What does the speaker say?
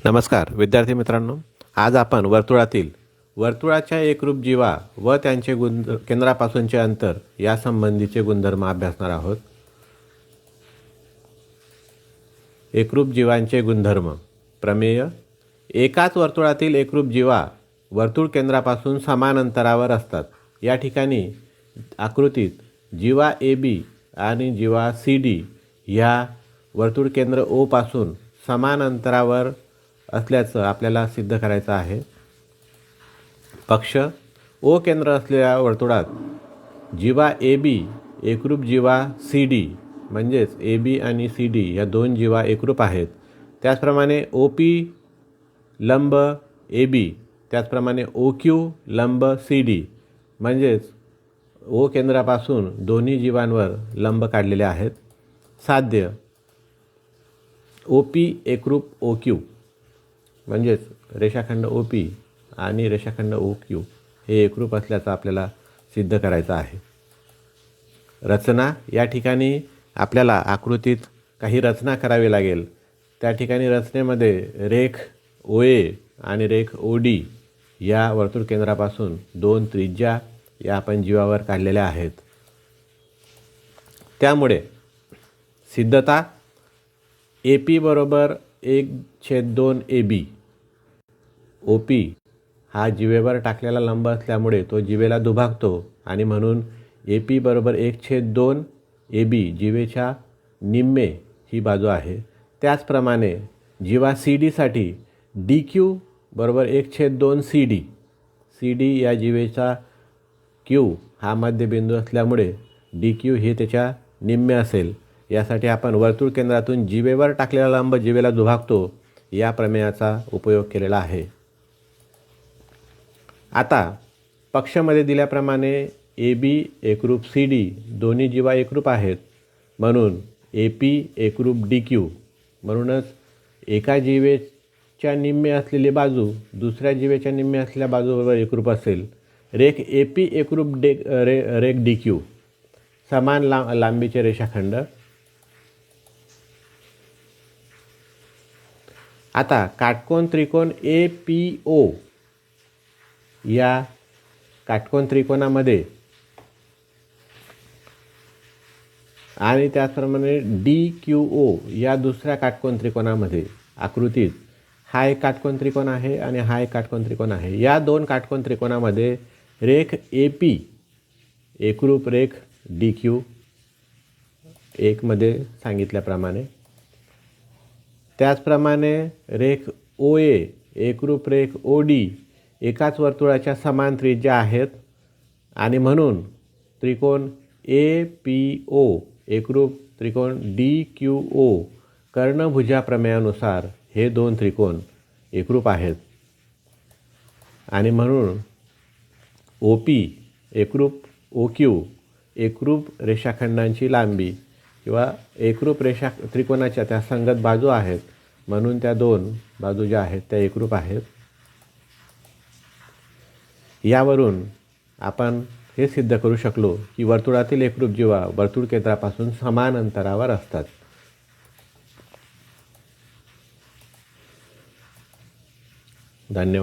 नमस्कार विद्यार्थी मित्रांनो, आज आपण वर्तुळाच्या एकरूप जीवा व त्यांचे केंद्रापासूनचे अंतर या संबंधीचे गुणधर्म अभ्यासणार आहोत। एकरूप जीवांचे गुणधर्म प्रमेय। एकाच वर्तुळातील एकरूप जीवा वर्तुळ केंद्रापासून समान अंतरावर असतात। या ठिकाणी आकृतीत जीवा AB आणि जीवा CD ह्या वर्तुळ केंद्र O पासून समान अंतरावर असल्याचं आपल्याला सिद्ध करायचं आहे। पक्ष O केंद्र असलेल्या वर्तुळात जीवा AB एकरूप जीवा CD म्हणजेच AB आणि CD या दोन जीवा एकरूप आहेत। त्याचप्रमाणे OP लंब AB, त्याचप्रमाणे OQ लंब CD म्हणजेच O केंद्रापासून दोन्ही जीवांवर लंब काढलेले आहेत। साध्य OP एकरूप OQ म्हणजेच रेषाखंड OP आणि रेषाखंड OQ हे एकरूप असल्याचं आपल्याला सिद्ध करायचं आहे। रचना, या ठिकाणी आपल्याला आकृतीत काही रचना करावी लागेल। त्या ठिकाणी रचनेमध्ये रेख OA आणि रेख OD या वर्तुळ केंद्रापासून दोन त्रिज्या या आपण जीवावर काढलेल्या आहेत। त्यामुळे सिद्धता AP बरोबर 1/2 AB, OP हा जीवेवर टाकलेला लंब असल्यामुळे तो जीवेला दुभागतो आणि म्हणून AP बरोबर 1/2 AB जीवेच्या निम्मे ही बाजू आहे। त्याचप्रमाणे जीवा CD DQ बरोबर 1/2 CD, CD या जीवेचा Q हा मध्यबिंदू असल्यामुळे DQ हे त्याच्या निम्मे असेल। यासाठी आपण वर्तुळ केंद्रातून जीवेवर टाकलेला लंब जीवेला दुभागतो या प्रमेयाचा उपयोग केलेला आहे। आता पक्षमध्ये दिल्याप्रमाणे AB एकरूप CD दोन्ही जीवा एकरूप आहेत, म्हणून AP एकरूप DQ, म्हणूनच एका जीवेच्या निम्मे असलेली बाजू दुसऱ्या जीवेच्या निम्मे असलेल्या बाजूबरोबर एकरूप असेल। रेख AP एकरूप रेख DQ, समान लांबीचे रेषाखंड। आता काटकोन त्रिकोण APO या काटकोन त्रिकोणामध्ये आणि त्याचप्रमाणे DQO या दुसऱ्या काटकोन त्रिकोणामध्ये आकृतीत हा एक काटकोन त्रिकोण आहे आणि हा एक काटकोन त्रिकोण आहे। या दोन काटकोन त्रिकोणामध्ये रेख AP एकरूप रेख DQ 1 मध्ये सांगितल्याप्रमाणे, त्याचप्रमाणे रेख OA एकरूप रेख OD एकाच वर्तुळाच्या समान त्रिज्या आहेत आणि म्हणून त्रिकोण APO एकरूप त्रिकोण DQO कर्णभुजा प्रमेयानुसार हे दोन त्रिकोण एकरूप आहेत आणि म्हणून OP एकरूप OQ एकरूप रेषाखंडांची लांबी किंवा एकरूप त्रिकोणाच्या त्या संगत बाजू आहेत, म्हणून त्या दोन बाजू ज्या आहेत त्या एकरूप आहेत। यावरून आपण हे सिद्ध करू शकलो की वर्तुळातील एकरूप जीवा वर्तुळ केंद्रापासून समान अंतरावर असतात। धन्यवाद।